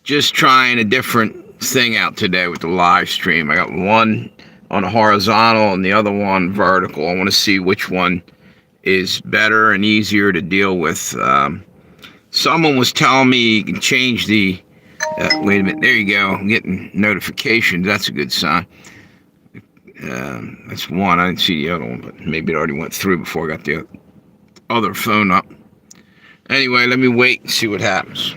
just trying a different thing out today with the live stream. I got one on horizontal and the other one vertical. I want to see which one is better and easier to deal with. Someone was telling me you can change the. Wait a minute. There you go. I'm getting notifications. That's a good sign. That's one. I didn't see the other one, but maybe it already went through before I got the other phone up. Anyway, let me wait and see what happens.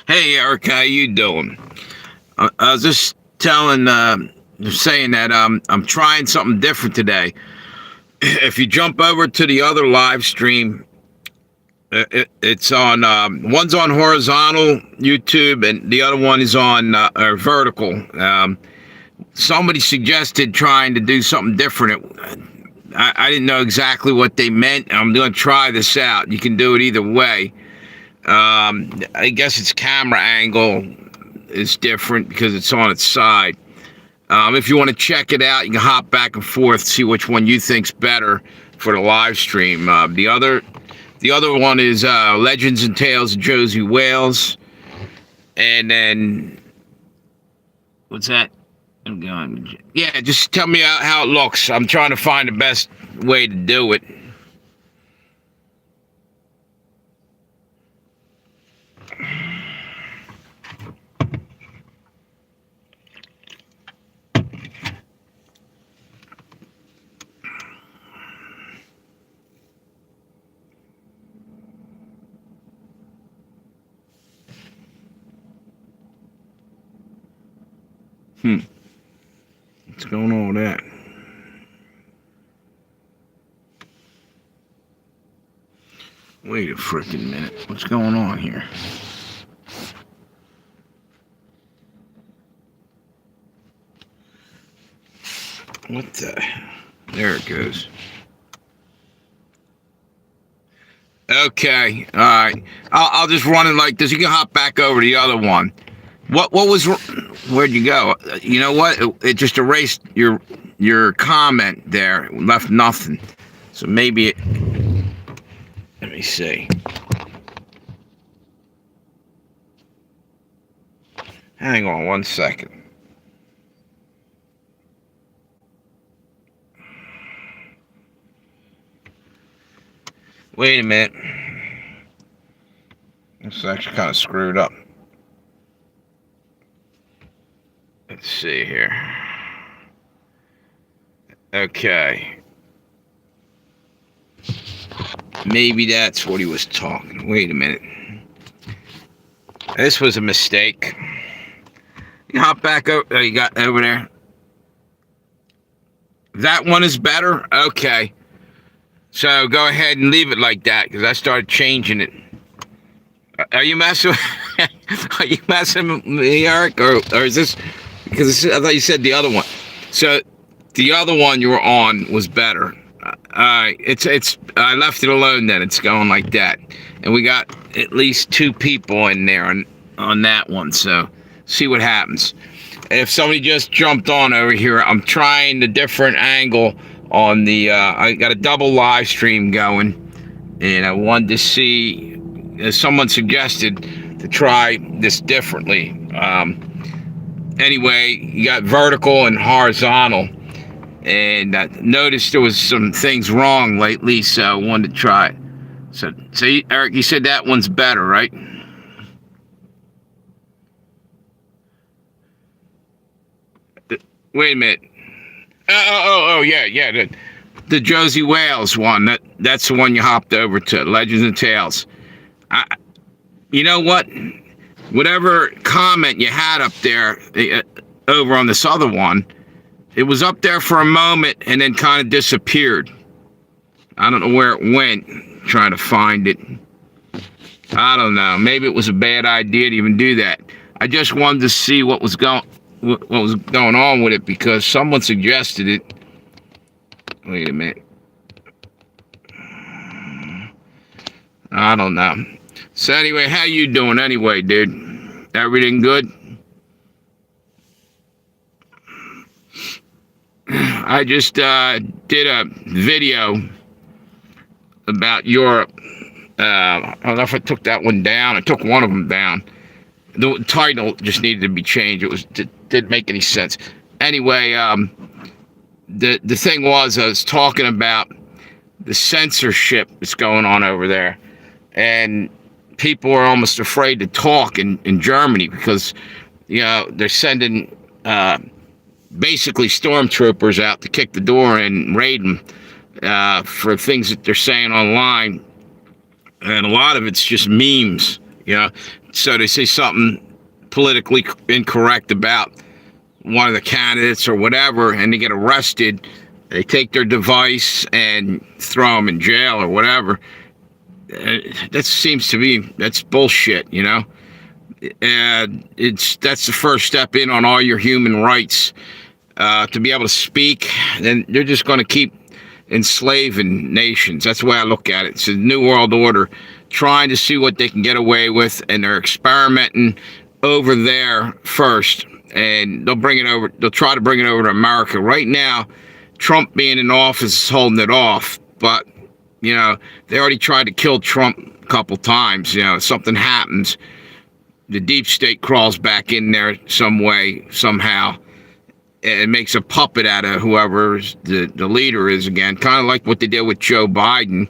Hey Eric, how you doing? I was just saying that I'm trying something different today. If you jump over to the other live stream, it's on one's on horizontal YouTube and the other one is on vertical. Somebody suggested trying to do something different. I didn't know exactly what they meant. I'm going to try this out. You can do it either way. I guess its camera angle is different because it's on its side. If you want to check it out, you can hop back and forth, see which one you think's better for the live stream. The other one is Legends and Tales of Josie Wales, and then what's that? I'm going. Yeah, just tell me how it looks. I'm trying to find the best way to do it. What's going on with that? Wait a freaking minute. What's going on here? What the? There it goes. Okay. All right. I'll just run it like this. You can hop back over to the other one. What was? Where'd you go? You know what? It just erased your comment there. It left nothing. So maybe it. Let me see. Hang on 1 second. Wait a minute. This is actually kind of screwed up. Let's see here. Okay. Maybe that's what he was talking. Wait a minute. This was a mistake. You hop back over. Oh, you got over there. That one is better? Okay. So go ahead and leave it like that because I started changing it. Are you messing Are you messing with me, Eric? Or is this... Because I thought you said the other one. So the other one you were on was better. It's I left it alone then. It's going like that. And we got at least 2 people in there on that one. So see what happens. If somebody just jumped on over here, I'm trying the different angle on the I got a double live stream going, and I wanted to see, as someone suggested, to try this differently. Anyway, you got vertical and horizontal, and I noticed there was some things wrong lately, so I wanted to try it. So Eric, you said that one's better, right? Wait a minute. Oh, yeah. The Josie Wales one. That's the one you hopped over to. Legends and Tales. You know what? Whatever comment you had up there over on this other one, it was up there for a moment and then kind of disappeared. I don't know where it went. Trying to find it. I don't know. Maybe it was a bad idea to even do that. I just wanted to see what was going on with it because someone suggested it. Wait a minute. I don't know. So anyway, how you doing anyway, dude? Everything good? I just did a video about Europe. I don't know if I took that one down. I took one of them down. The title just needed to be changed. It didn't make any sense. Anyway, the thing was, I was talking about the censorship that's going on over there, and people are almost afraid to talk in Germany because, they're sending basically stormtroopers out to kick the door in and raid them for things that they're saying online, and a lot of it's just memes. So they say something politically incorrect about one of the candidates or whatever, and they get arrested. They take their device and throw them in jail or whatever. That seems to be, that's bullshit, And that's the first step in on all your human rights, to be able to speak. Then they're just going to keep enslaving nations. That's the way I look at it. It's a new world order, trying to see what they can get away with, and they're experimenting over there first, and they'll try to bring it over to America. Right now, Trump being in office is holding it off, but they already tried to kill Trump a couple times. Something happens, the deep state crawls back in there some way, somehow. It makes a puppet out of whoever the leader is again, kind of like what they did with Joe Biden.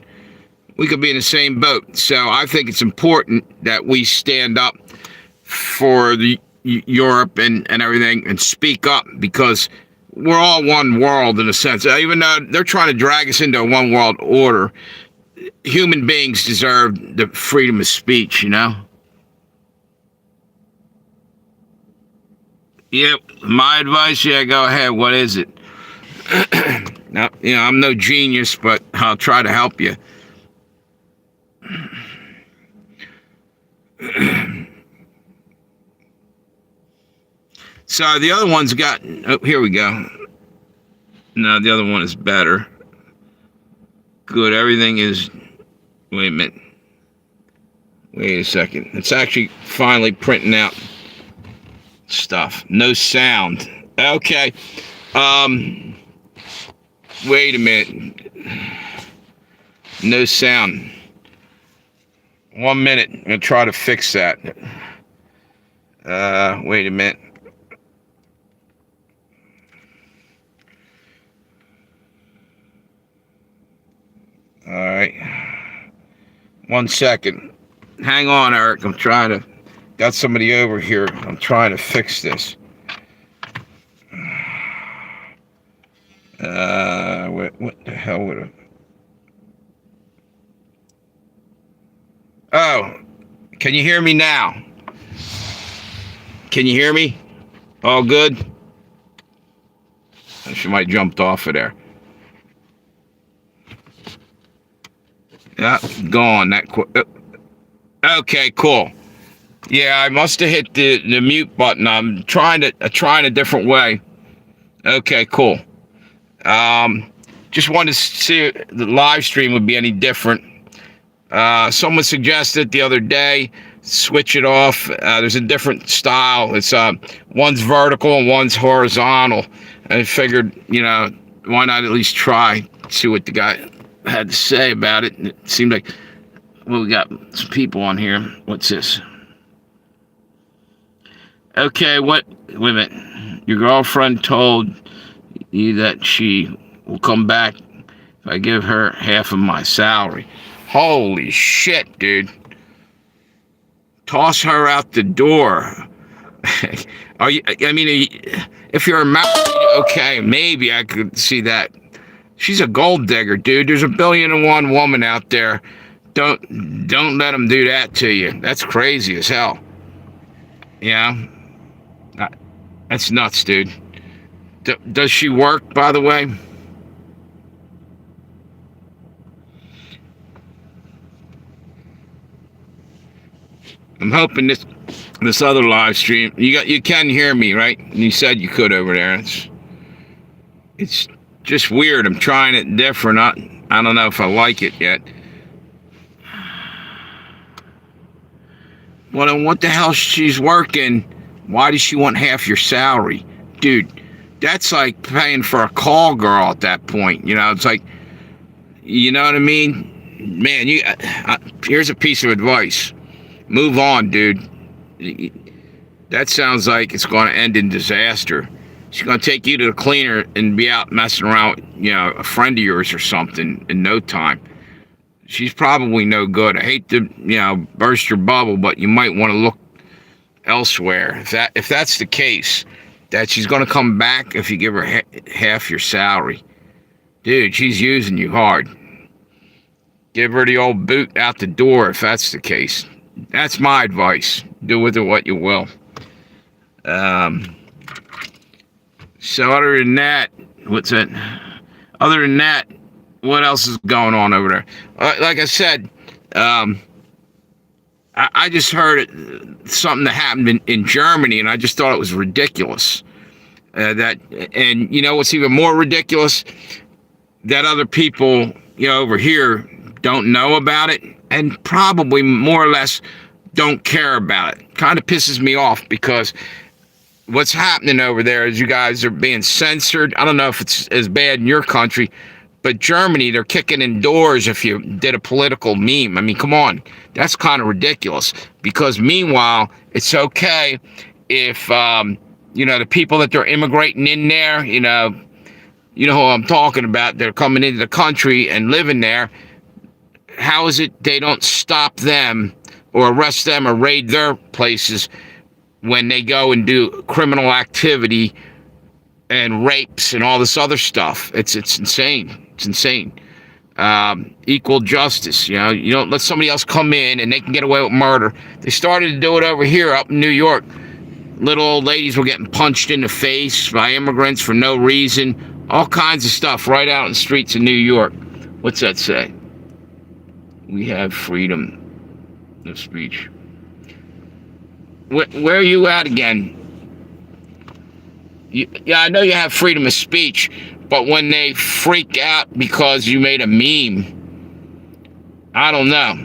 We could be in the same boat. So I think it's important that we stand up for Europe and everything and speak up, because we're all one world in a sense. Even though they're trying to drag us into a one world order, human beings deserve the freedom of speech, Yep, my advice, go ahead. What is it? Now, I'm no genius, but I'll try to help you. So the other one's got, here we go. No, the other one is better. Good, everything is, wait a minute. Wait a second. It's actually finally printing out stuff. No sound. Okay. Wait a minute. No sound. 1 minute. I'm gonna try to fix that. Wait a minute. All right. 1 second. Hang on, Eric. Got somebody over here. I'm trying to fix this. What the hell would I... Oh, can you hear me now? Can you hear me? All good? She might have jumped off of there. Yeah, gone that quick. Okay, cool. Yeah, I must have hit the mute button. I'm trying a different way. Okay, cool. Just wanted to see if the live stream would be any different. Someone suggested the other day, switch it off. There's a different style. It's one's vertical and one's horizontal. I figured, why not at least try, see what the guy had to say about it. And it seemed like, well, we got some people on here. What's this? Okay, wait a minute. Your girlfriend told you that she will come back if I give her half of my salary. Holy shit, dude. Toss her out the door. If you're married, okay, maybe I could see that. She's a gold digger, dude. There's 1,000,000,001 woman out there. Don't let them do that to you. That's crazy as hell. Yeah. That's nuts, dude. Does she work, by the way? I'm hoping this other live stream, you can hear me, right? You said you could over there. It's just weird. I'm trying it different. I don't know if I like it yet. Well, then what the hell she's working? Why does she want half your salary? Dude, that's like paying for a call girl at that point. It's like, you know what I mean? Man, here's a piece of advice. Move on, dude. That sounds like it's going to end in disaster. She's going to take you to the cleaner and be out messing around with, a friend of yours or something in no time. She's probably no good. I hate to, burst your bubble, but you might want to look elsewhere. If that's the case, that she's going to come back if you give her half your salary. Dude, she's using you hard. Give her the old boot out the door if that's the case. That's my advice. Do with it what you will. So other than that, Other than that, what else is going on over there? Like I said, I just heard something that happened in Germany, and I just thought it was ridiculous. And you know what's even more ridiculous? That other people, over here don't know about it, and probably more or less don't care about it. Kind of pisses me off because what's happening over there is you guys are being censored. I don't know if it's as bad in your country, but Germany, they're kicking in doors if you did a political meme. I mean, come on. That's kind of ridiculous. Because meanwhile, it's okay if, the people that they're immigrating in there, you know who I'm talking about, they're coming into the country and living there. How is it they don't stop them or arrest them or raid their places when they go and do criminal activity and rapes and all this other stuff? It's insane. It's insane. Equal justice. You don't let somebody else come in and they can get away with murder. They started to do it over here up in New York. Little old ladies were getting punched in the face by immigrants for no reason. All kinds of stuff right out in the streets of New York. What's that say? We have freedom of speech. Where are you at again? Yeah, I know you have freedom of speech, but when they freak out because you made a meme, I don't know.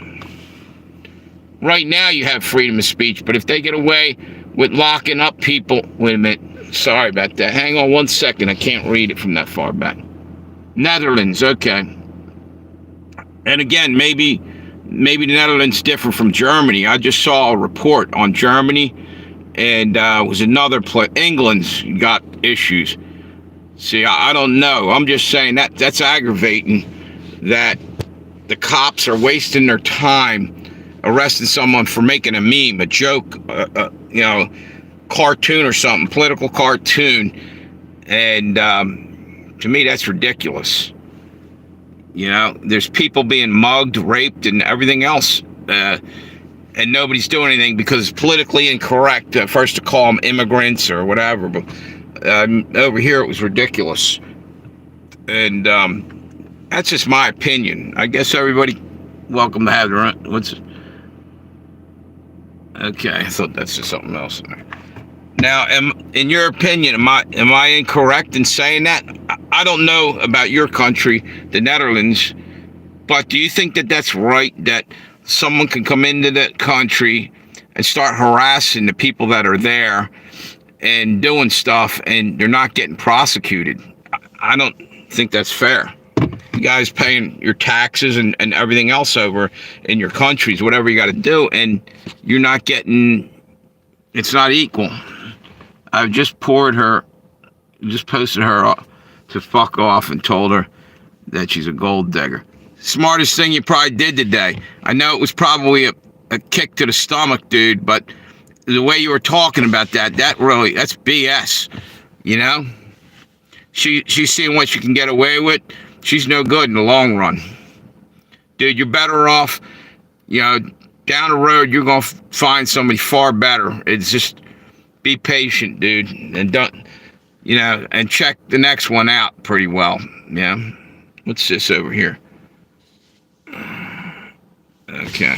Right now you have freedom of speech, but if they get away with locking up people... Wait a minute. Sorry about that. Hang on one second. I can't read it from that far back. Netherlands, okay. And again, maybe the Netherlands different from Germany. I just saw a report on Germany, and it was another place. England's got issues. See, I don't know. I'm just saying that's aggravating that the cops are wasting their time arresting someone for making a meme, a joke, cartoon or something, political cartoon. And to me, that's ridiculous. There's people being mugged, raped, and everything else. And nobody's doing anything because it's politically incorrect first to call them immigrants or whatever. But over here, it was ridiculous. And that's just my opinion. I guess everybody welcome to have their own. Okay, I thought that's just something else. Now, in your opinion, am I incorrect in saying that? I don't know about your country, the Netherlands, but do you think that that's right, that someone can come into that country and start harassing the people that are there and doing stuff and they're not getting prosecuted? I don't think that's fair. You guys paying your taxes and everything else over in your countries, whatever you got to do, and you're not getting... It's not equal. I've just posted her to fuck off and told her that she's a gold digger. Smartest thing you probably did today. I know it was probably a kick to the stomach, dude, but the way you were talking about that's BS. She's seeing what she can get away with. She's no good in the long run. Dude, you're better off, down the road, you're going to find somebody far better. It's just be patient, dude, and don't, and check the next one out pretty well. Yeah. What's this over here? Okay.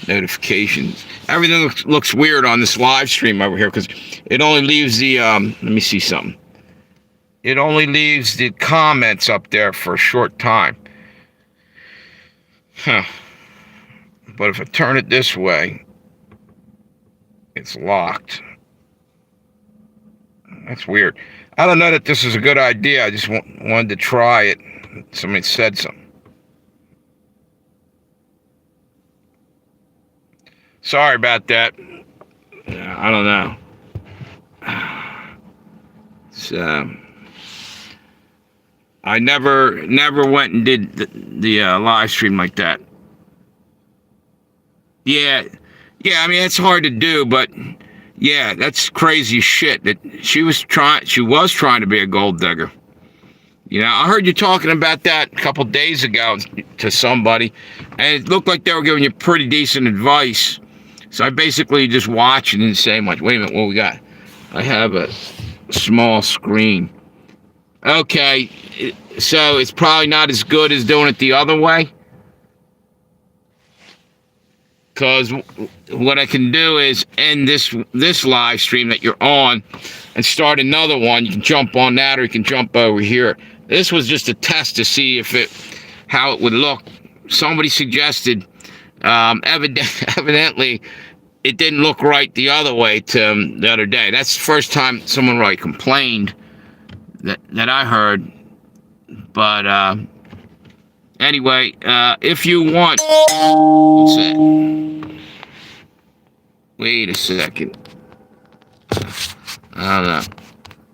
Notifications. Everything looks weird on this live stream over here because it only leaves the, let me see something. It only leaves the comments up there for a short time. Huh. But if I turn it this way, It's locked. That's weird. I don't know that this is a good idea. I just wanted to try it. Somebody said something. Sorry about that. I don't know. So I never went and did the live stream like that. Yeah, I mean it's hard to do, but yeah, that's crazy shit. That she was trying to be a gold digger. You know, I heard you talking about that a couple days ago to somebody, and it looked like they were giving you pretty decent advice. So I basically just watched and didn't say much. Wait a minute, what we got? I have a small screen. Okay, so it's probably not as good as doing it the other way. Because what I can do is end this live stream that you're on and start another one. You can jump on that or you can jump over here. This was just a test to see how it would look. Somebody suggested, evidently, it didn't look right the other way to the other day. That's the first time someone really complained that I heard. But anyway, if you want, what's that? Wait a second. I don't know.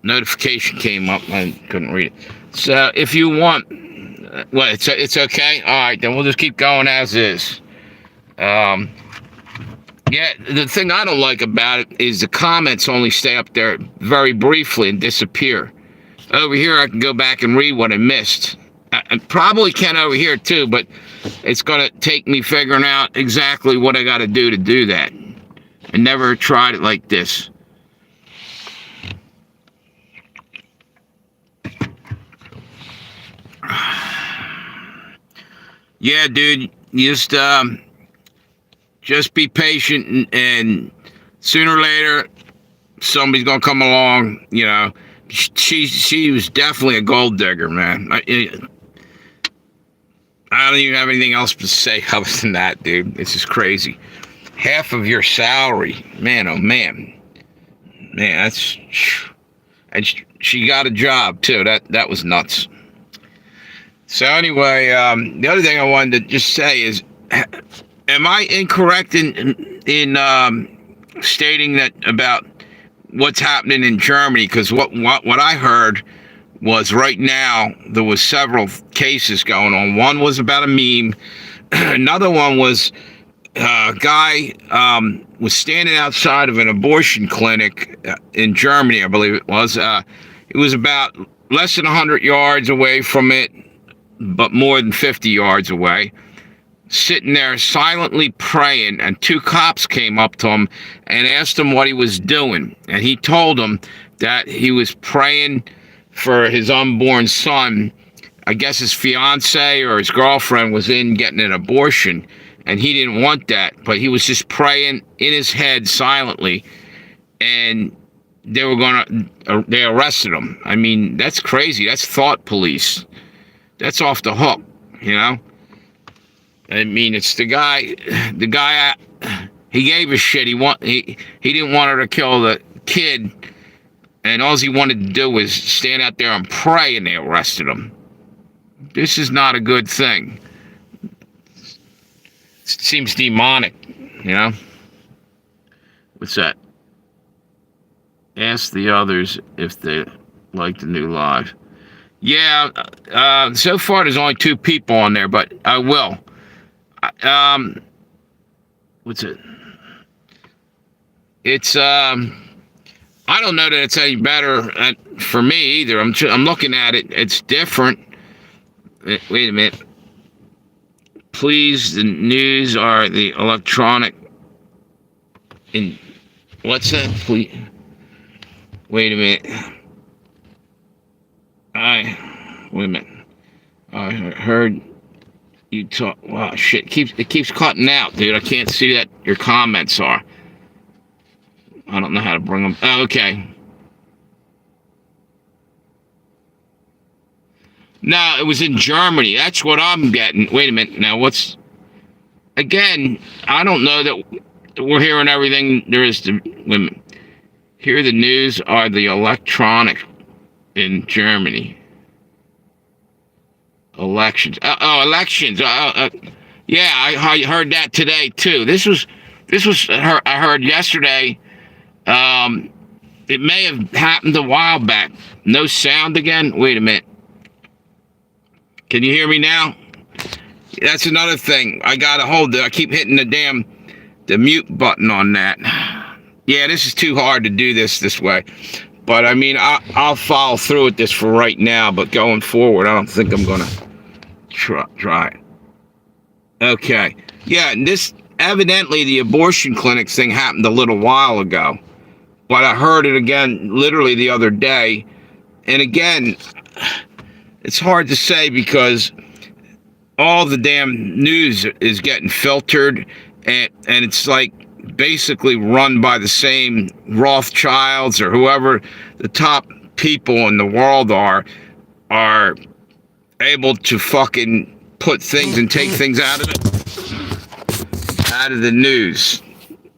Notification came up. I couldn't read it. So if you want, well, it's okay. All right, then we'll just keep going as is. Yeah, the thing I don't like about it is the comments only stay up there very briefly and disappear. Over here, I can go back and read what I missed. I probably can over here too, but it's gonna take me figuring out exactly what I got to do that. I never tried it like this. Yeah, dude, just be patient, and sooner or later, somebody's gonna come along. You know, she was definitely a gold digger, man. I don't even have anything else to say other than that, dude. This is crazy. Half of your salary, man, oh man, that's, and she got a job too. That was nuts. So anyway, the other thing I wanted to just say is, am I incorrect in stating that about what's happening in Germany? Because what I heard was right now there was several cases going on. One was about a meme. Another one was a guy was standing outside of an abortion clinic in Germany, I believe it was. It was about less than 100 yards away from it, but more than 50 yards away, sitting there silently praying, and two cops came up to him and asked him what he was doing. And he told them that he was praying for his unborn son. I guess his fiance or his girlfriend was in getting an abortion, and he didn't want that, but he was just praying in his head silently, and they arrested him. I mean, that's crazy. That's thought police. That's off the hook, you know? I mean, it's the guy, he gave a shit. He didn't want her to kill the kid, and all he wanted to do was stand out there and pray, and they arrested him. This is not a good thing. It seems demonic, you know? What's that? Ask the others if they like the new live. Yeah, so far there's only 2 people on there, but I will. What's it? It's, I don't know that it's any better for me either. I'm looking at it. It's different. Wait a minute. Please, the news are the electronic. What's that? Please. Wait a minute. Wait a minute. I heard you talk. Wow, shit. It keeps cutting out, dude. I can't see that your comments are. I don't know how to bring them. Oh, okay. No, it was in Germany. That's what I'm getting. Wait a minute. Now, again, I don't know that we're hearing everything there is to women. Here the news are the electronic in Germany. Elections. Elections. Yeah, I heard that today too. This was I heard yesterday. It may have happened a while back. No sound again. Wait a minute. Can you hear me now? That's another thing. I gotta hold it. I keep hitting the mute button on that. Yeah, this is too hard to do this way. But I mean, I'll follow through with this for right now. But going forward, I don't think I'm gonna try it. Okay. Yeah, and this evidently the abortion clinics thing happened a little while ago. But I heard it again literally the other day. And again, it's hard to say because all the damn news is getting filtered, and it's like basically run by the same Rothschilds or whoever the top people in the world are able to fucking put things and take things out of the news.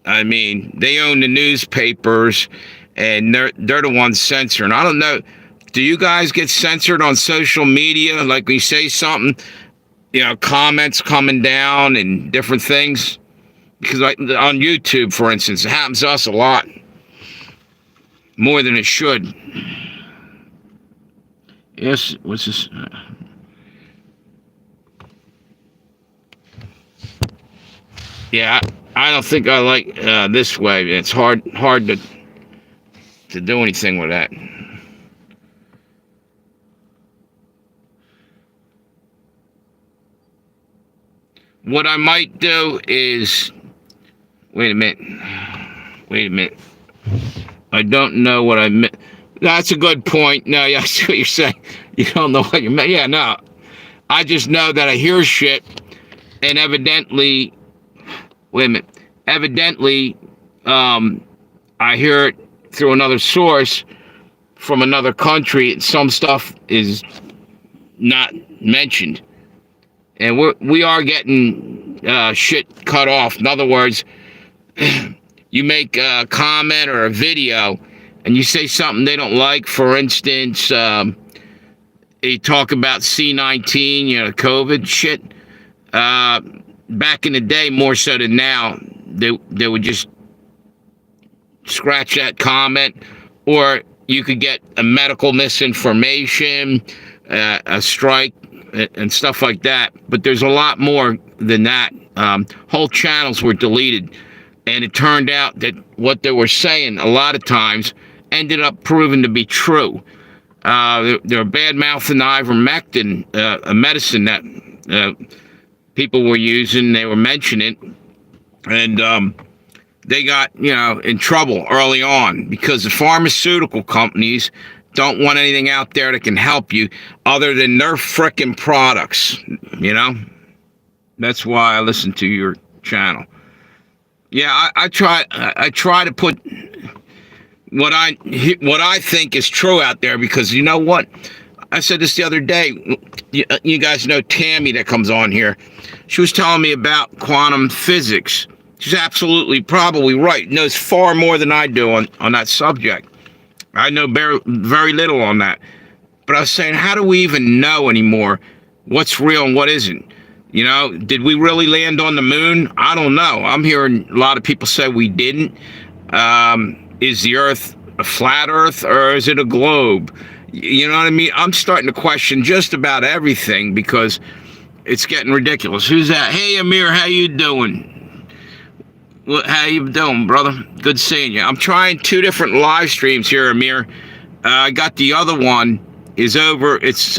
I mean, they own the newspapers, and they're the ones censoring. I don't know. Do you guys get censored on social media? Like, we say something, comments coming down and different things? Because like on YouTube, for instance, it happens to us a lot. More than it should. Yes, what's this? Yeah, I don't think I like this way. It's hard to do anything with that. What I might do is, wait a minute. I don't know what I meant. That's a good point. No, yeah, I see what you're saying. You don't know what you meant. Yeah, no. I just know that I hear shit, and evidently, I hear it through another source from another country, and some stuff is not mentioned. And we are getting shit cut off. In other words, you make a comment or a video, and you say something they don't like. For instance, they talk about C-19, COVID shit. Back in the day, more so than now, they would just scratch that comment, or you could get a medical misinformation, a strike, and stuff like that. But there's a lot more than that. Whole channels were deleted, and it turned out that what they were saying a lot of times ended up proving to be true. They were bad-mouthing ivermectin, a medicine that people were using. They were mentioning it, and they got in trouble early on because the pharmaceutical companies don't want anything out there that can help you other than their frickin' products. That's why I listen to your channel. Yeah, I try to put what I think is true out there, because you know what? I said this the other day. You guys know Tammy that comes on here. She was telling me about quantum physics. She's absolutely probably right. Knows far more than I do on that subject. I know very little on that. But I was saying, how do we even know anymore what's real and what isn't? Did we really land on the moon? I don't know. I'm hearing a lot of people say we didn't. Is the Earth a flat Earth, or is it a globe? You know what I mean? I'm starting to question just about everything because it's getting ridiculous. Who's that? Hey, Amir, how you doing? How you doing, brother? Good seeing you. I'm trying 2 different live streams here, Amir. I got the other one is over. It's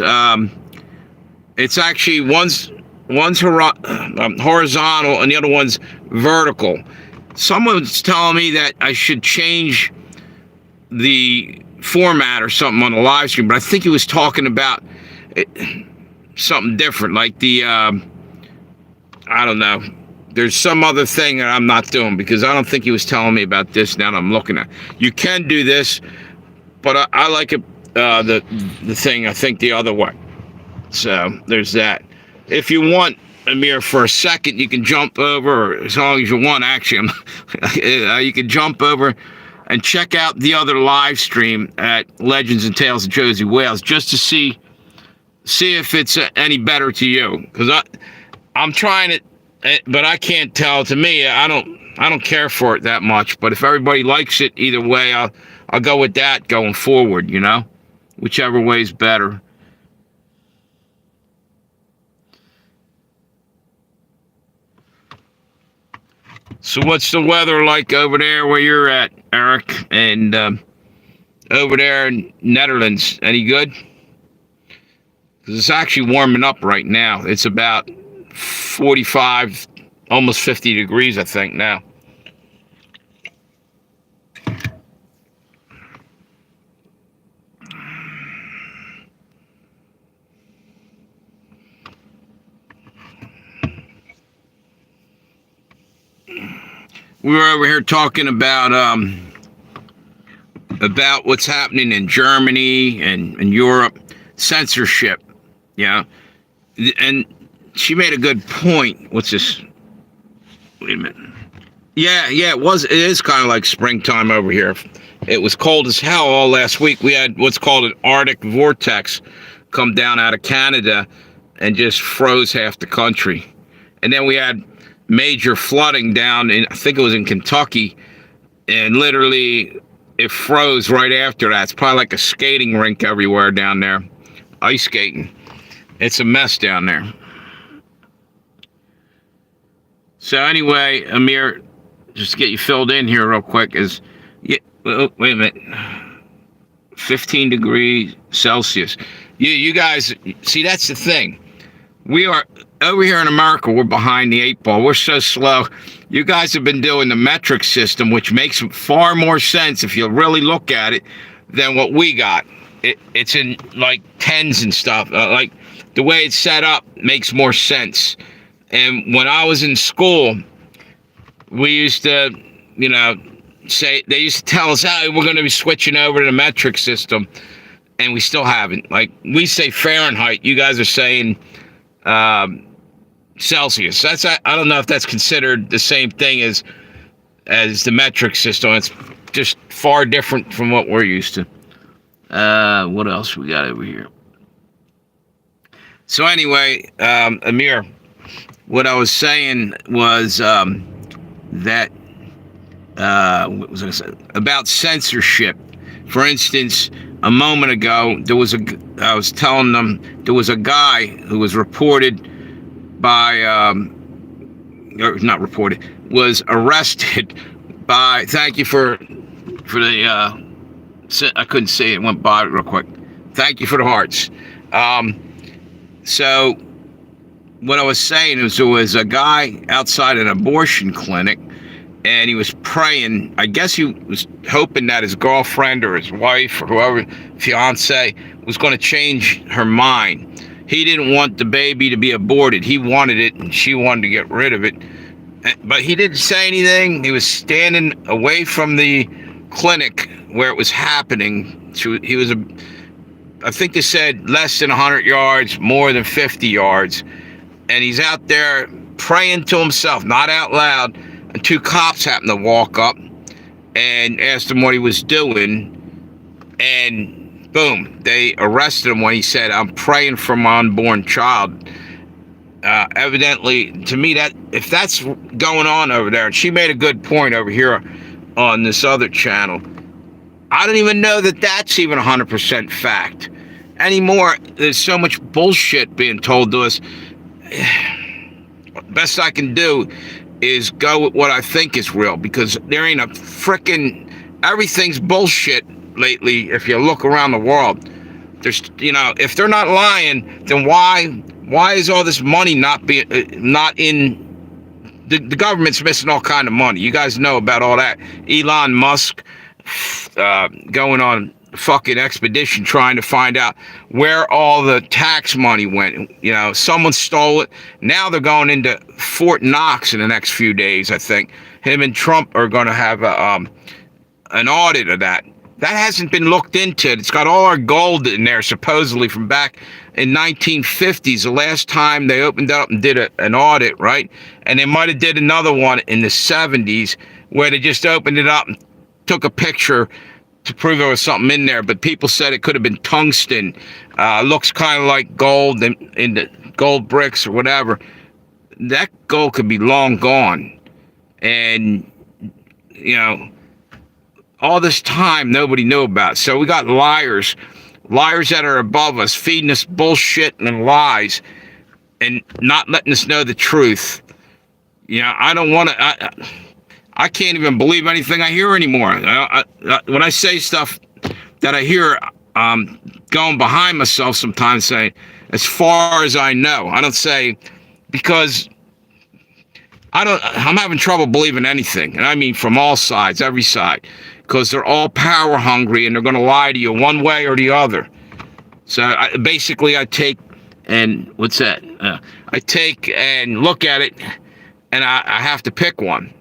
actually one's horizontal and the other one's vertical. Someone's telling me that I should change the format or something on the live stream, but I think he was talking about something different, like the I don't know. There's some other thing that I'm not doing, because I don't think he was telling me about this. Now that I'm looking at, you can do this, but I like it. The thing I think the other way. So there's that. If you want Amir, for a second, you can jump over, as long as you want, actually. You can jump over and check out the other live stream at Legends and Tales of Josie Wales, just to see if it's any better to you. Because I'm trying it, but I can't tell. To me, I don't care for it that much. But if everybody likes it, either way, I'll go with that going forward. You know, whichever way is better. So what's the weather like over there where you're at, Eric? And over there in Netherlands, any good? Because it's actually warming up right now. It's about 45, almost 50 degrees, I think, now. We were over here talking about what's happening in Germany and Europe, censorship, yeah. And she made a good point. What's this? Wait a minute. Yeah, it is kind of like springtime over here. It was cold as hell all last week. We had what's called an Arctic vortex come down out of Canada and just froze half the country. And then we had major flooding down in, I think it was in Kentucky, and literally it froze right after that. It's probably like a skating rink everywhere down there, ice skating. It's a mess down there. So anyway, Amir, just to get you filled in here real quick, wait a minute, 15 degrees Celsius. You guys, see, that's the thing. We are over here in America, we're behind the 8 ball. We're so slow. You guys have been doing the metric system, which makes far more sense if you really look at it than what we got. It's in like tens and stuff. Like the way it's set up makes more sense. And when I was in school, we used to, say, they used to tell us, we're going to be switching over to the metric system. And we still haven't. Like, we say Fahrenheit. You guys are saying Celsius. I don't know if that's considered the same thing as the metric system. It's just far different from what we're used to. What else we got over here? So anyway, Amir, what I was saying was that what was I saying? About censorship. For instance, a moment ago, I was telling them there was a guy who was reported by, or not reported, was arrested by, thank you for the, I couldn't see it, went by real quick. Thank you for the hearts. So what I was saying is there was a guy outside an abortion clinic, and he was praying. I guess he was hoping that his girlfriend or his wife or whoever, fiance, was going to change her mind. He didn't want the baby to be aborted. He wanted it, and she wanted to get rid of it. But he didn't say anything. He was standing away from the clinic where it was happening. So he was, I think they said less than 100 yards, more than 50 yards. And he's out there praying to himself, not out loud. And 2 cops happened to walk up and asked him what he was doing. And boom, they arrested him when he said, "I'm praying for my unborn child." Evidently, to me, that if that's going on over there, and she made a good point over here on this other channel, I don't even know that that's even 100% fact anymore. There's so much bullshit being told to us. Best I can do is go with what I think is real, because there ain't a frickin', everything's bullshit lately. If you look around the world, there's, if they're not lying, then why is all this money not in the government's missing all kind of money? You guys know about all that. Elon Musk going on fucking expedition trying to find out where all the tax money went. Someone stole it. Now they're going into Fort Knox in the next few days. I think him and Trump are going to have an audit of that. That hasn't been looked into. It's got all our gold in there, supposedly from back in 1950s, the last time they opened up and did an audit, right? And they might have did another one in the 70s where they just opened it up and took a picture to prove there was something in there, but people said it could have been tungsten. Looks kind of like gold in the gold bricks or whatever. That gold could be long gone. And, you know, all this time nobody knew about it. So we got liars that are above us, feeding us bullshit and lies and not letting us know the truth. You know, I don't want to... I can't even believe anything I hear anymore. When I say stuff that I hear, going behind myself sometimes saying, as far as I know. I don't say, because I'm having trouble believing anything. And I mean from all sides, every side. Because they're all power hungry and they're going to lie to you one way or the other. So basically I take and, what's that? I take and look at it and I have to pick one.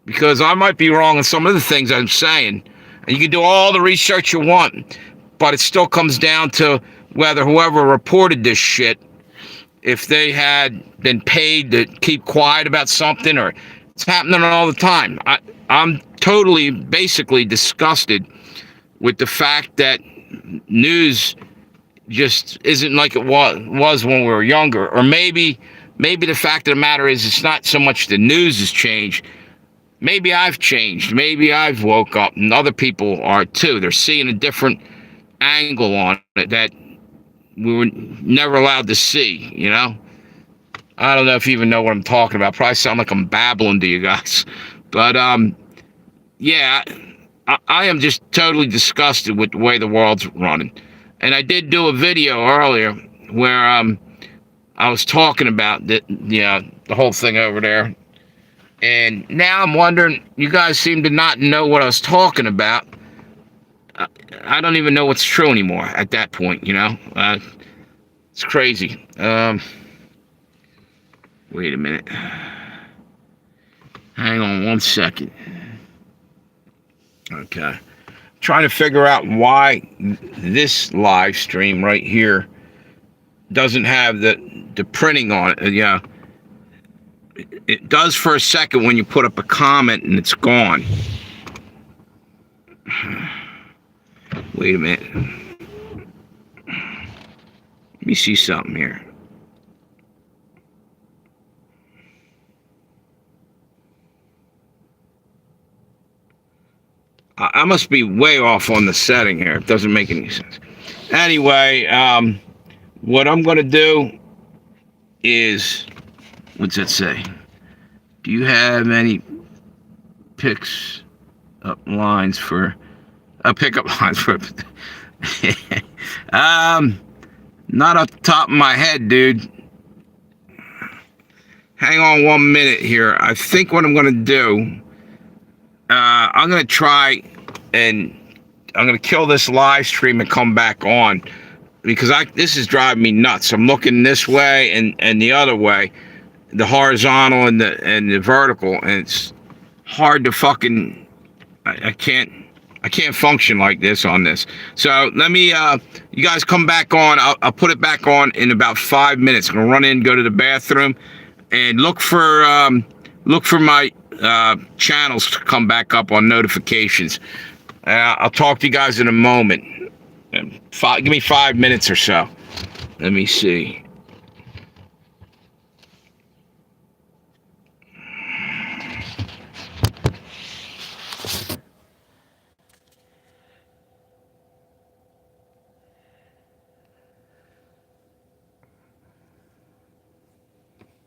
Because I might be wrong on some of the things I'm saying. And you can do all the research you want. But it still comes down to whether whoever reported this shit, if they had been paid to keep quiet about something, or it's happening all the time. I'm totally, basically disgusted with the fact that news just isn't like it was when we were younger. Or maybe the fact of the matter is it's not so much the news has changed. Maybe I've changed. Maybe I've woke up, and other people are too. They're seeing a different angle on it that we were never allowed to see, you know? I don't know if you even know what I'm talking about. Probably sound like I'm babbling to you guys. But, yeah, I am just totally disgusted with the way the world's running. And I did do a video earlier where I was talking about the whole thing over there. And now I'm wondering, you guys seem to not know what I was talking about. I don't even know what's true anymore at that point, you know? It's crazy. Wait a minute. Hang on one second. Okay. Trying to figure out why this live stream right here doesn't have the printing on it. Yeah. It does for a second when you put up a comment and it's gone. Wait a minute. Let me see something here. I must be way off on the setting here. It doesn't make any sense. Anyway, what I'm going to do is... What's that say? Do you have any pickup lines for... pickup lines for... not off the top of my head, dude. Hang on 1 minute here. I think what I'm going to do... I'm going to try and... I'm going to kill this live stream and come back on. Because this is driving me nuts. I'm looking this way and the other way. The horizontal and the vertical, and it's hard to fucking... I can't function like this on this. So let me you guys come back on. I'll put it back on in about 5 minutes. I'm gonna run in, go to the bathroom, and look for my channels to come back up on notifications. I'll talk to you guys in a moment. Give me 5 minutes or so. Let me see.